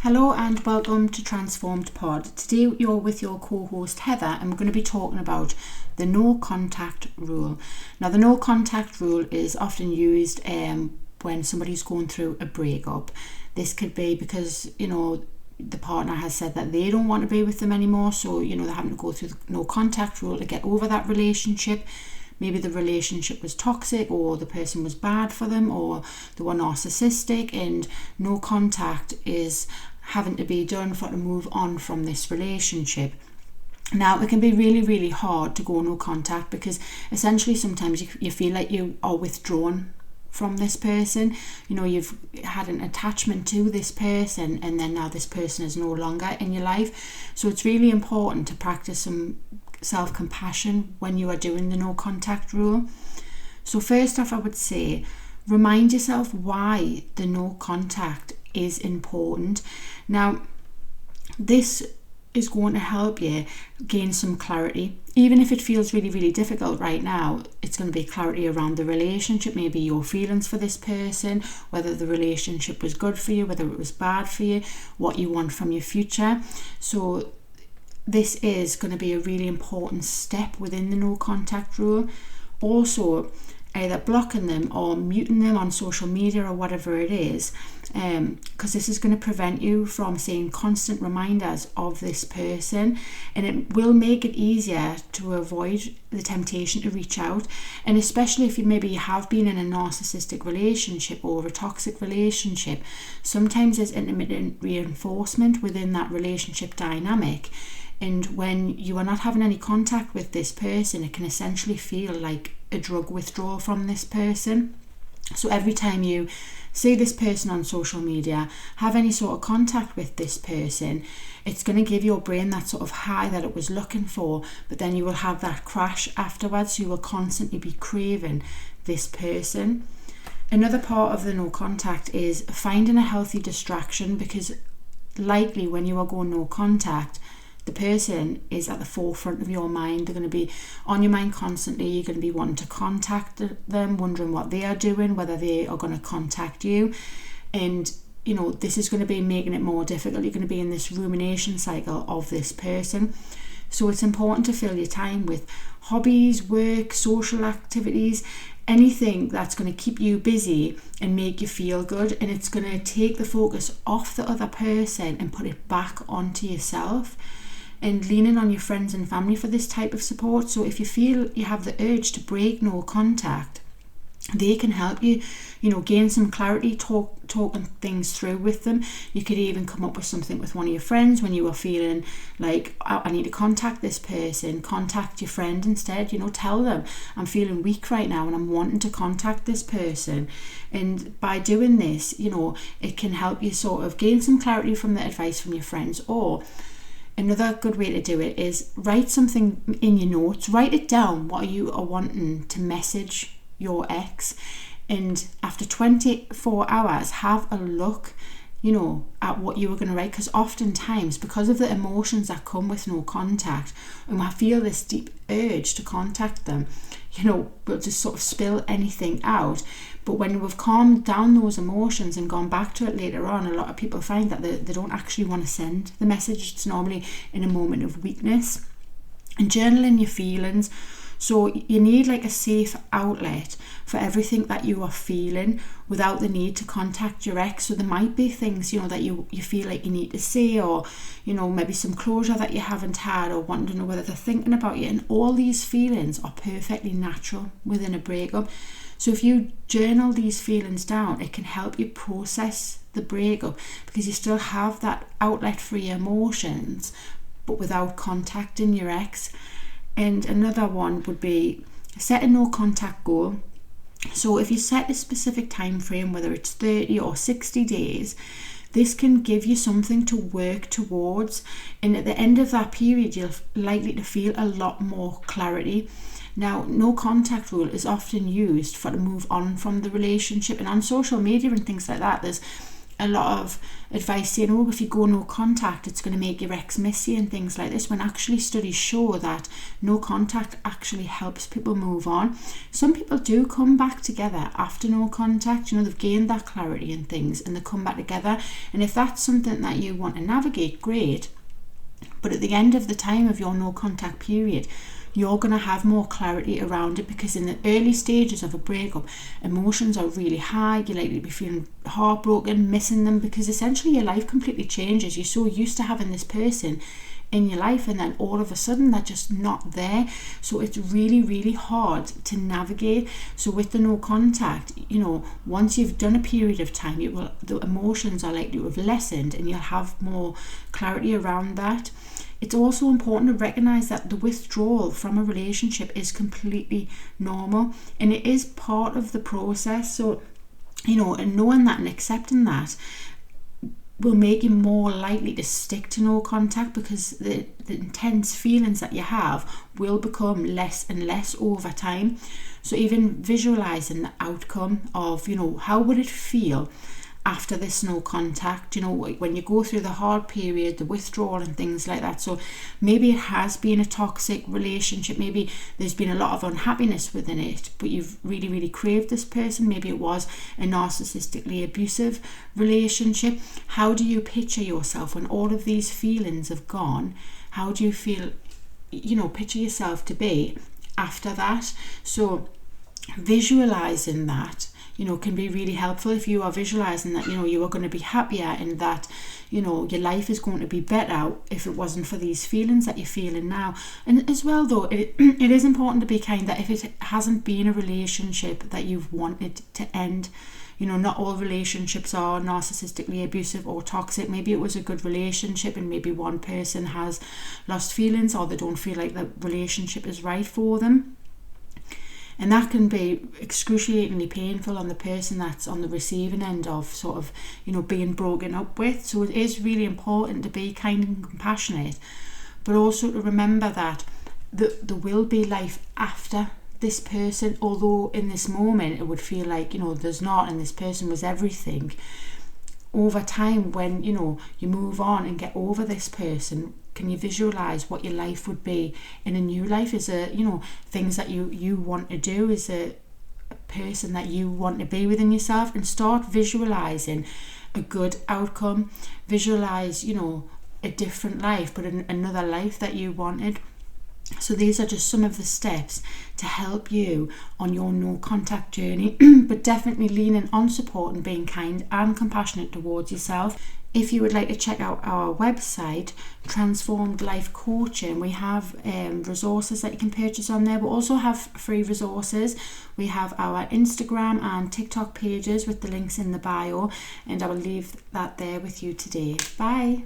Hello and welcome to Transformed Pod. Today you're with your co-host Heather and we're going to be talking about the no contact rule. Now the no contact rule is often used when somebody's going through a breakup. This could be because, the partner has said that they don't want to be with them anymore, so, they're having to go through the no contact rule to get over that relationship. Maybe the relationship was toxic, or the person was bad for them, or they were narcissistic, and no contact is having to be done to move on from this relationship. Now, it can be really, really hard to go no contact because essentially sometimes you feel like you are withdrawn from this person. You've had an attachment to this person, and then now this person is no longer in your life. So it's really important to practice some self-compassion when you are doing the no contact rule. So first off, I would say remind yourself why the no contact is important. Now this is going to help you gain some clarity. Even if it feels really, really difficult right now, it's going to be clarity around the relationship, maybe your feelings for this person, whether the relationship was good for you, whether it was bad for you, what you want from your future. So this is going to be a really important step within the no contact rule. Also, either blocking them or muting them on social media or whatever it is, because this is going to prevent you from seeing constant reminders of this person, and it will make it easier to avoid the temptation to reach out. And especially if you have been in a narcissistic relationship or a toxic relationship, sometimes there's intermittent reinforcement within that relationship dynamic. And when you are not having any contact with this person, it can essentially feel like a drug withdrawal from this person. So every time you see this person on social media, have any sort of contact with this person, it's going to give your brain that sort of high that it was looking for, but then you will have that crash afterwards. So you will constantly be craving this person. Another part of the no contact is finding a healthy distraction, because likely when you are going no contact, the person is at the forefront of your mind. They're going to be on your mind constantly. You're going to be wanting to contact them, wondering what they are doing, whether they are going to contact you. And, this is going to be making it more difficult. You're going to be in this rumination cycle of this person. So it's important to fill your time with hobbies, work, social activities, anything that's going to keep you busy and make you feel good. And it's going to take the focus off the other person and put it back onto yourself. And leaning on your friends and family for this type of support. So if you feel you have the urge to break no contact, they can help you, gain some clarity, talking things through with them. You could even come up with something with one of your friends when you are feeling like, I need to contact this person. Contact your friend instead. Tell them, I'm feeling weak right now and I'm wanting to contact this person. And by doing this, it can help you sort of gain some clarity from the advice from your friends. Or another good way to do it is write something in your notes. Write it down what you are wanting to message your ex. And after 24 hours, have a look, at what you were going to write. Because oftentimes, because of the emotions that come with no contact, and I feel this deep urge to contact them, we'll just sort of spill anything out. But when we've calmed down those emotions and gone back to it later on, a lot of people find that they don't actually want to send the message. It's normally in a moment of weakness. And journaling your feelings. So you need like a safe outlet for everything that you are feeling without the need to contact your ex. So there might be things, that you feel like you need to say, or, maybe some closure that you haven't had, or wanting to know whether they're thinking about you. And all these feelings are perfectly natural within a breakup. So if you journal these feelings down, it can help you process the breakup, because you still have that outlet for your emotions, but without contacting your ex. And another one would be set a no contact goal. So if you set a specific time frame, whether it's 30 or 60 days, this can give you something to work towards. And at the end of that period, you're likely to feel a lot more clarity. Now, no contact rule is often used to move on from the relationship. And on social media and things like that, there's a lot of advice saying, oh, if you go no contact, it's going to make your ex miss you and things like this, when actually studies show that no contact actually helps people move on. Some people do come back together after no contact, they've gained that clarity and things, and they come back together. And if that's something that you want to navigate, great. But at the end of the time of your no contact period, you're going to have more clarity around it, because in the early stages of a breakup, emotions are really high. You're likely to be feeling heartbroken, missing them, because essentially your life completely changes. You're so used to having this person in your life, and then all of a sudden they're just not there. So it's really, really hard to navigate. So with the no contact, once you've done a period of time, the emotions are likely to have lessened, and you'll have more clarity around that. It's also important to recognise that the withdrawal from a relationship is completely normal, and it is part of the process. So, and knowing that and accepting that will make you more likely to stick to no contact, because the intense feelings that you have will become less and less over time. So even visualising the outcome of, how would it feel after this no contact, when you go through the hard period, the withdrawal and things like that. So maybe it has been a toxic relationship, maybe there's been a lot of unhappiness within it, but you've really, really craved this person. Maybe it was a narcissistically abusive relationship. How do you picture yourself when all of these feelings have gone? How do you feel, picture yourself to be after that? So visualizing that can be really helpful. If you are visualizing that you are going to be happier, and that your life is going to be better if it wasn't for these feelings that you're feeling now. And as well, though, it is important to be kind, that if it hasn't been a relationship that you've wanted to end, not all relationships are narcissistically abusive or toxic. Maybe it was a good relationship, and maybe one person has lost feelings, or they don't feel like the relationship is right for them. And that can be excruciatingly painful on the person that's on the receiving end of sort of, being broken up with. So it is really important to be kind and compassionate, but also to remember that there will be life after this person. Although in this moment it would feel like, there's not, and this person was everything. Over time, when, you move on and get over this person, can you visualize what your life would be in a new life? Is it, things that you want to do? Is it a person that you want to be within yourself? And start visualizing a good outcome. Visualize, a different life, but another life that you wanted. So these are just some of the steps to help you on your no contact journey, but definitely leaning on support and being kind and compassionate towards yourself. If you would like to check out our website, Transformed Life Coaching, we have resources that you can purchase on there. We also have free resources. We have our Instagram and TikTok pages with the links in the bio, and I will leave that there with you today. Bye.